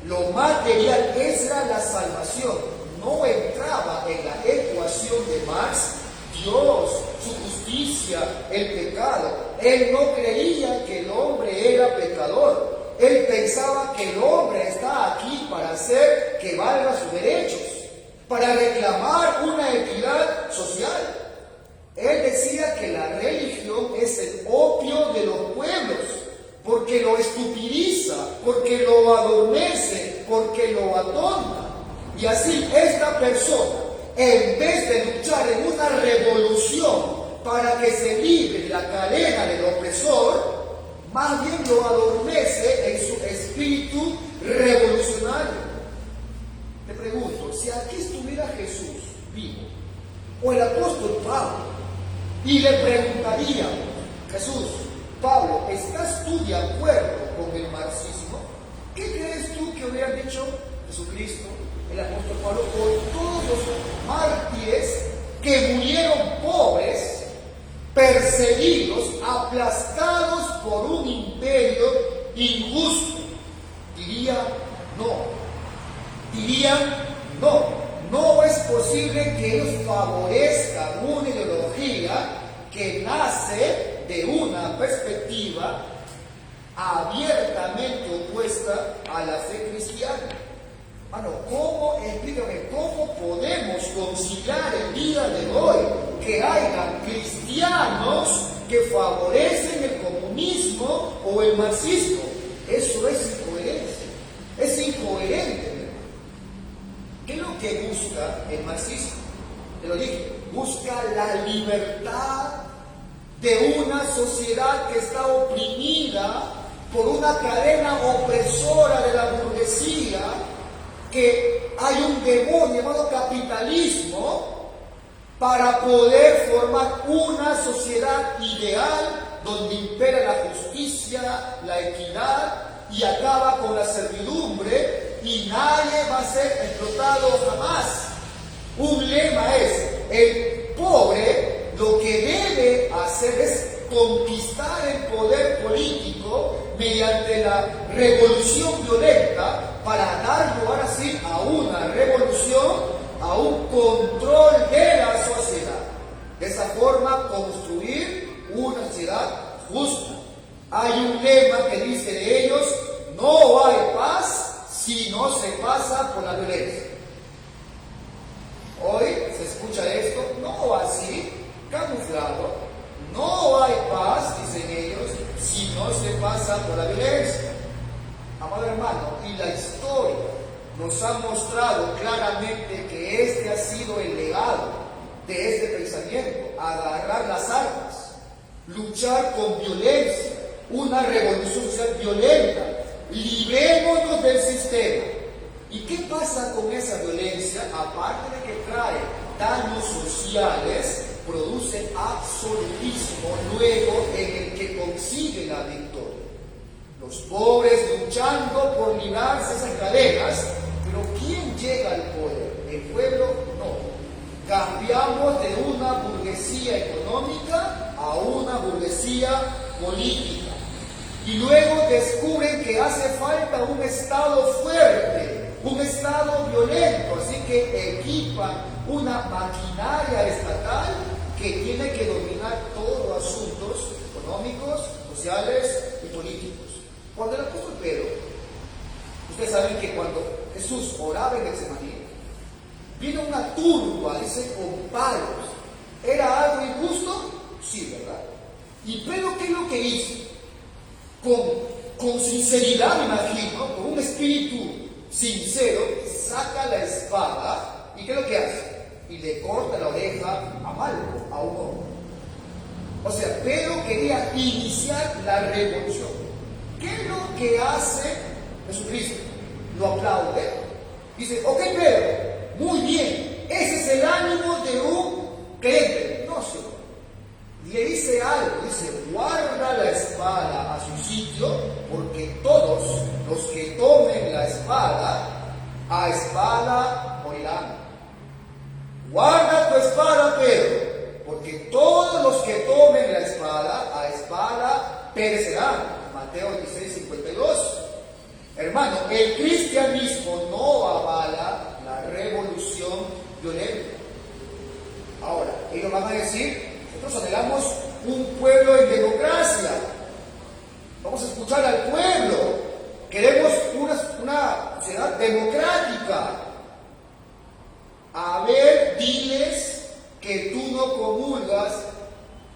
lo material, esa era la salvación. No entraba en la ecuación de Marx Dios, su justicia, el pecado. Él no creía que el hombre era pecador. Él pensaba que el hombre está aquí para hacer que valga sus derechos, para reclamar una equidad social. Él decía que la religión es el opio de los pueblos, porque lo estupidiza, porque lo adormece, porque lo atonta. Y así esta persona, en vez de luchar en una revolución para que se libre de la cadena del opresor, más bien lo adormece en su espíritu revolucionario. Te pregunto, si aquí estuviera Jesús vivo, o el apóstol Pablo, y le preguntaría: Jesús, Pablo, ¿estás tú de acuerdo con el marxismo? ¿Qué crees tú que hubiera dicho Jesucristo, el apóstol Pablo, por todos los mártires que murieron pobres, perseguidos, aplastados por un imperio injusto? Dirían no, no es posible que ellos favorezcan una ideología que nace de una perspectiva abiertamente opuesta a la fe cristiana. Explícame, ¿cómo podemos conciliar el día de hoy que haya cristianos que favorecen el comunismo o el marxismo? Eso es incoherencia, es incoherente. ¿Qué es lo que busca busca el marxismo. Te lo dije, busca la libertad de una sociedad que está oprimida por una cadena opresora de la burguesía, que hay un demonio llamado capitalismo, para poder formar una sociedad ideal donde impera la justicia, la equidad, y acaba con la servidumbre, y nadie va a ser explotado jamás. Un lema es: el pobre lo que debe hacer es conquistar el poder político mediante la revolución violenta, para dar lugar así a una revolución, a un control de la sociedad. De esa forma construir una sociedad justa. Hay un lema que dice de ellos: no hay paz si no se pasa por la violencia. Hoy se escucha esto, no así, camuflado. No hay paz, dicen ellos, si no se pasa por la violencia. Amado hermano, y la historia nos ha mostrado claramente que este ha sido el legado de este pensamiento: agarrar las armas, luchar con violencia, una revolución social violenta. Librémonos del sistema. ¿Y qué pasa con esa violencia? Aparte de que trae daños sociales, produce absolutismo luego en el que consigue la victoria. Los pobres luchando por librarse de esas cadenas, pero ¿quién llega al poder? ¿El pueblo? No. Cambiamos de una burguesía económica a una burguesía política. Y luego descubren que hace falta un Estado fuerte, un Estado violento, así que equipan una maquinaria estatal que tiene que dominar todos los asuntos económicos, sociales y políticos. Cuando el apóstol Pedro, ustedes saben que cuando Jesús oraba en Getsemaní, vino una turba, dice, con palos. ¿Era algo injusto? Sí, ¿verdad? Y Pedro, ¿qué es lo que hizo? Con sinceridad, me imagino, con un espíritu sincero, saca la espada y ¿qué es lo que hace? Y le corta la oreja a Malco, a un hombre. O sea, Pedro quería iniciar la revolución. ¿Qué es lo que hace Jesucristo? Lo aplaude. Dice: ok, Pedro, muy bien, ese es el ánimo de un creyente. No, Señor. Le dice algo, dice: guarda la espada a su sitio, porque todos los que tomen la espada, a espada morirán. Guarda tu espada, Pedro, porque todos los que tomen la espada, a espada perecerán. Mateo 16:52. Hermano, el cristianismo no avala la revolución violenta. Ahora, ellos van a decir: nosotros anhelamos un pueblo en democracia. Vamos a escuchar al pueblo. Queremos una sociedad democrática. A ver, diles que tú no comulgas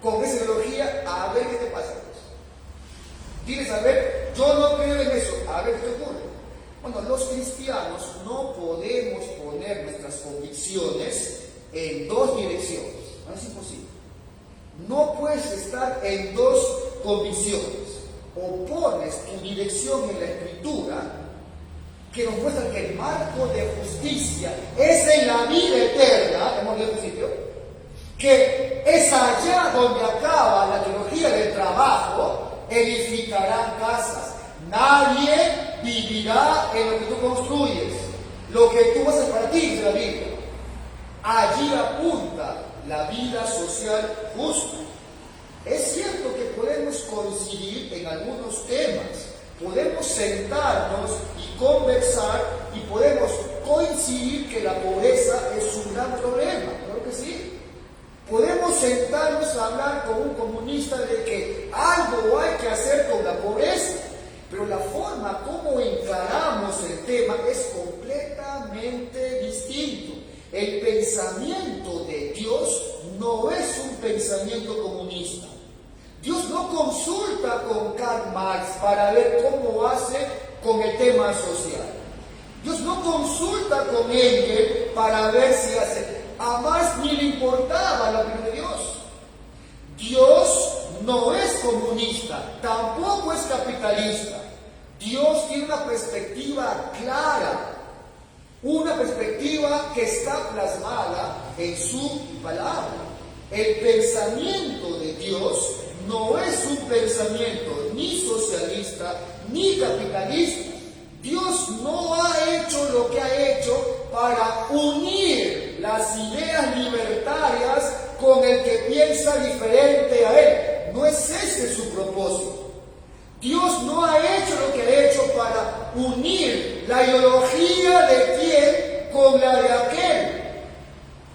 con esa ideología, a ver qué te pasa. Diles: a ver, yo no creo en eso, a ver qué ocurre. Bueno, los cristianos no podemos poner nuestras convicciones en dos direcciones. No es imposible. No puedes estar en dos convicciones. O pones tu dirección en la Escritura, que nos muestra que el marco de justicia es en la vida eterna, hemos leído al principio, que es allá donde acaba la teología del trabajo, edificarán casas. Nadie vivirá en lo que tú construyes. Lo que tú haces para ti, dice la Biblia. Allí apunta la vida social justa. Es cierto que podemos coincidir en algunos temas, podemos sentarnos y conversar y podemos coincidir que la pobreza es un gran problema, claro que sí. Podemos sentarnos a hablar con un comunista de que algo hay que hacer con la pobreza, pero la forma como encaramos el tema es completamente distinto. El pensamiento de Dios no es un pensamiento comunista. Dios no consulta con Karl Marx para ver cómo hace con el tema social. Dios no consulta con Engel para ver si hace. A más ni le importaba la opinión de Dios. Dios no es comunista, tampoco es capitalista. Dios tiene una perspectiva clara, una perspectiva que está plasmada en su palabra. El pensamiento de Dios no es un pensamiento ni socialista ni capitalista. Dios no ha hecho lo que ha hecho para unir las ideas libertarias con el que piensa diferente a él. No es ese su propósito. Dios no ha hecho lo que ha hecho para unir la ideología de quién con la de aquel.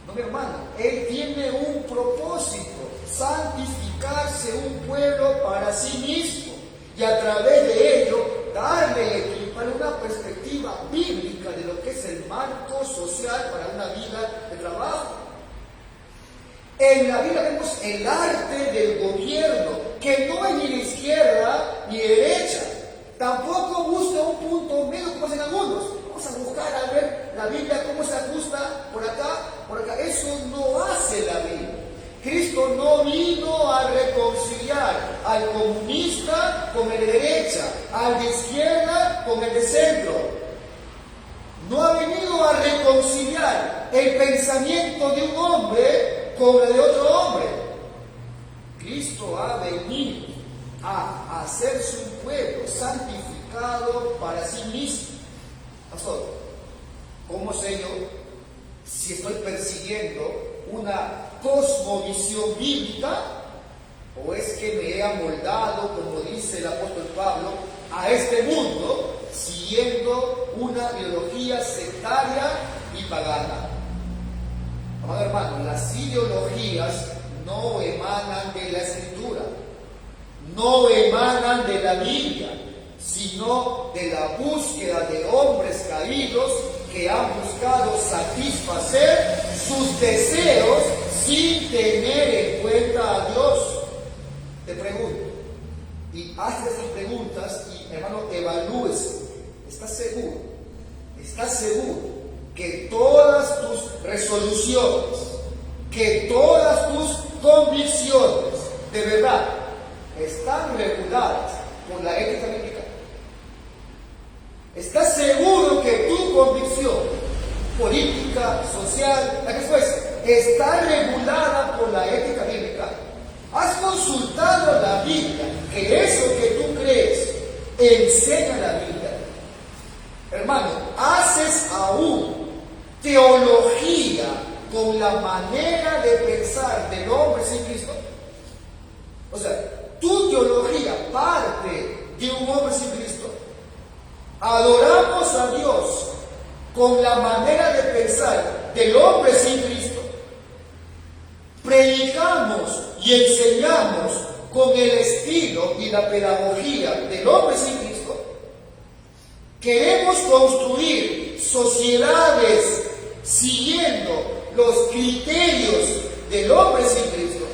No, mi hermano, Él tiene un propósito: santificarse un pueblo para sí mismo y a través de ello darle una perspectiva bíblica de lo que es el marco social para una vida de trabajo. En la Biblia vemos el arte del gobierno, que no es ni de izquierda ni de derecha. Tampoco busca un punto medio como hacen algunos. Vamos a buscar a ver la Biblia cómo se ajusta por acá, por acá. Eso no hace la Biblia. Cristo no vino a reconciliar al comunista con el de derecha, al de izquierda con el de centro. No ha venido a reconciliar el pensamiento de un hombre con el de otro hombre. Cristo ha venido a hacerse un pueblo santificado para sí mismo. Pastor, ¿cómo sé yo si estoy persiguiendo una cosmovisión bíblica o es que me he amoldado, como dice el apóstol Pablo, a este mundo siguiendo una ideología sectaria y pagana? Amado hermano, las ideologías no emanan de la Escritura, no emanan de la Biblia, sino de la búsqueda de hombres caídos que han buscado satisfacer sus deseos sin tener en cuenta a Dios. Te pregunto, y hazte estas preguntas y, hermano, evalúese. ¿Estás seguro? ¿Estás seguro que todas tus resoluciones, que todas tus convicciones, de verdad, están reguladas por la ética bíblica? ¿Estás seguro que tu convicción política, social, la que fuese, está regulada por la ética bíblica? ¿Has consultado la Biblia, que eso que tú crees enseña la Biblia? Hermano, ¿haces aún teología con la manera de pensar del hombre sin Cristo? O sea, tu teología parte de un hombre sin Cristo. Adoramos a Dios con la manera de pensar del hombre sin Cristo. Predicamos y enseñamos con el estilo y la pedagogía del hombre sin Cristo. Queremos construir sociedades siguiendo los criterios del hombre sin Cristo.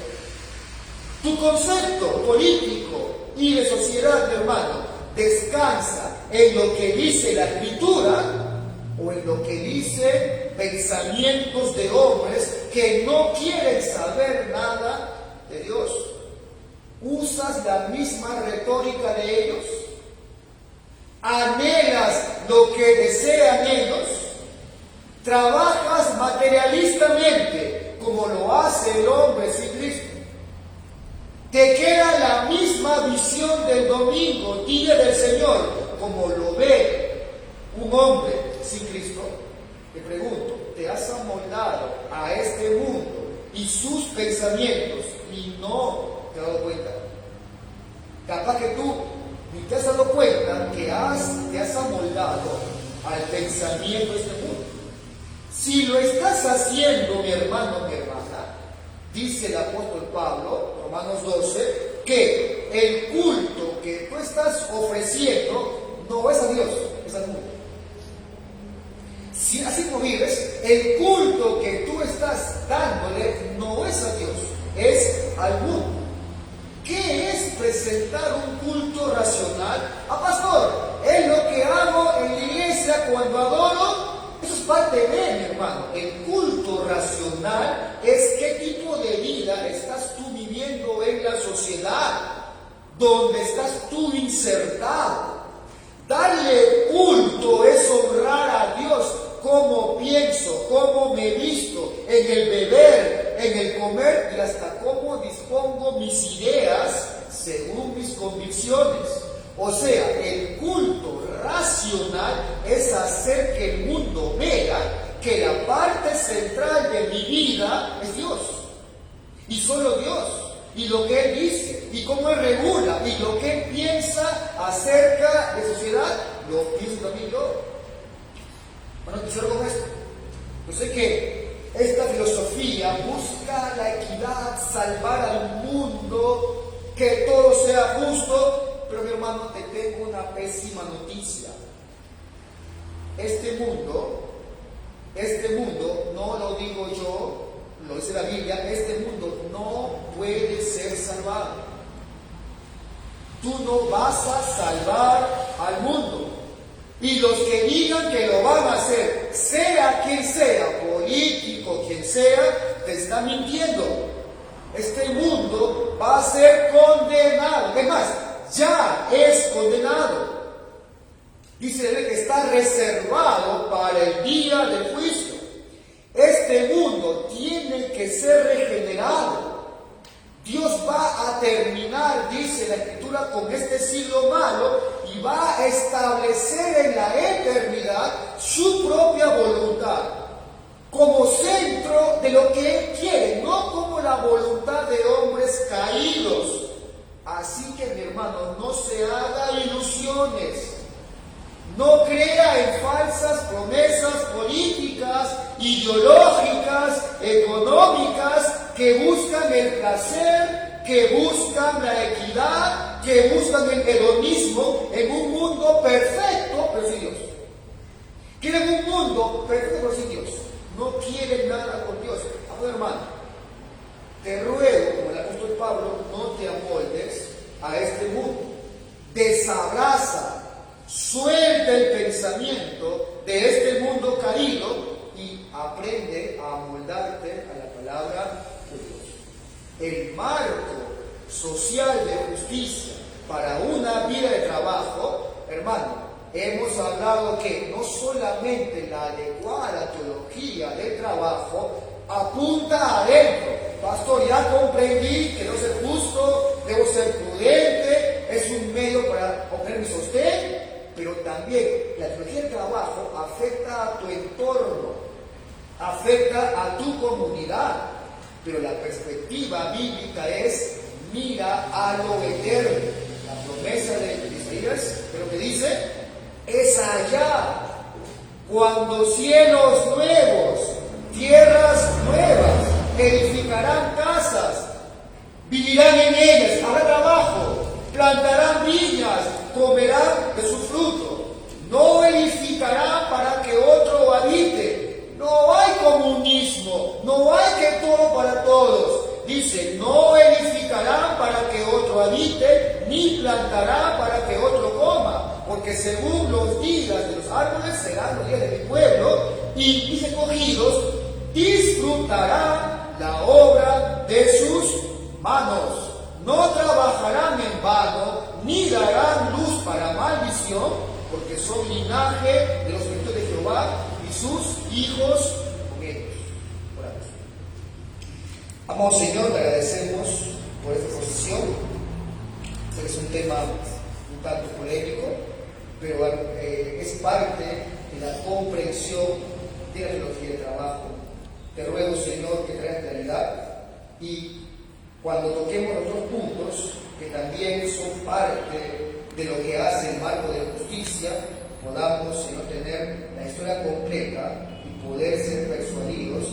Tu concepto político y de sociedad, hermano, descansa en lo que dice la Escritura o en lo que dice pensamientos de hombres que no quieren saber nada de Dios. ¿Usas la misma retórica de ellos? ¿Anhelas lo que desean ellos? ¿Trabajas materialistamente como lo hace el hombre sin Cristo? ¿Te queda la misma visión del domingo, día del Señor, como lo ve un hombre sin Cristo? Te pregunto, ¿te has amoldado a este mundo y sus pensamientos y no te has dado cuenta? Capaz que tú ni te has dado cuenta que te has amoldado al pensamiento de este mundo. Si lo estás haciendo, mi hermano, mi hermana, dice el apóstol Pablo, Romanos 12, que el culto que tú estás ofreciendo no es a Dios, es al mundo. Si así como vives, el culto que tú estás dándole no es a Dios, es al mundo. ¿Qué es presentar un culto racional? Pastor, es lo que hago en la iglesia cuando adoro, eso es parte de mi hermano. El culto racional es qué tipo de vida estás tú viviendo en la sociedad, donde estás tú insertado. Darle culto es honrar a Dios, cómo pienso, cómo me visto, en el beber, en el comer y hasta cómo dispongo mis ideas según mis convicciones. O sea, el culto racional es hacer que el mundo vea que la parte central de mi vida es Dios. Y solo Dios. Y lo que Él dice. Y cómo Él regula. Y lo que Él piensa acerca de sociedad, lo pienso también yo. Bueno, quisiera con esto. Yo sé que esta filosofía busca la equidad, salvar al mundo, que todo sea justo. Pero mi hermano, te tengo una pésima noticia. Este mundo, no lo digo yo, lo dice la Biblia, este mundo no puede ser salvado. Tú no vas a salvar al mundo. Y los que digan que lo van a hacer, sea quien sea, político, quien sea, te están mintiendo. Este mundo va a ser condenado. Es más, ya es condenado. Dice que está reservado para el día del juicio. Este mundo tiene que ser regenerado. Dios va a terminar, dice la Escritura, con este siglo malo y va a establecer en la eternidad su propia voluntad como centro de lo que Él quiere, no como la voluntad de hombres caídos. Así que, mi hermano, no se haga ilusiones. No crea en falsas promesas políticas, ideológicas, económicas, que buscan el placer, que buscan la equidad, que buscan el hedonismo en un mundo perfecto, pero sin Dios. Quieren un mundo perfecto, pero sin Dios. No quieren nada con Dios. Amado hermano, te ruego, como el apóstol Pablo, no te amoldes a este mundo. Desabraza, suelta el pensamiento de este mundo caído y aprende a amoldarte a la palabra de Dios. El marco social de justicia para una vida de trabajo, hermano, hemos hablado que no solamente la adecuada teología del trabajo apunta adentro. Pastor, ya comprendí que debo ser justo, debo ser prudente, es un medio para obtener mi sostén, pero también la teología del trabajo afecta a tu entorno, afecta a tu comunidad, pero la perspectiva bíblica es mira a lo eterno. La promesa de Isaías, pero que dice, es allá, cuando cielos nuevos, tierras nuevas, edificarán casas, vivirán en ellas, habrá trabajo, plantarán viñas, comerán de su fruto, no edificarán para que otro habite. No hay comunismo, no hay que todo para todos. Dice, no edificarán para que otro habite, ni plantarán para que otro coma, porque según los días de los árboles serán los días de mi pueblo, y mis escogidos disfrutarán la obra de sus manos. No trabajarán en vano, ni darán luz para maldición, porque son linaje de los benditos de Jehová y sus hijos con ellos. Oramos. Amado Señor, te agradecemos por esta exposición. Sé que es un tema un tanto polémico, pero es parte de la comprensión de la teología del trabajo. Te ruego, Señor, que traigas claridad y cuando toquemos otros puntos que también son parte de lo que hace el marco de justicia, podamos, Señor, tener la historia completa y poder ser persuadidos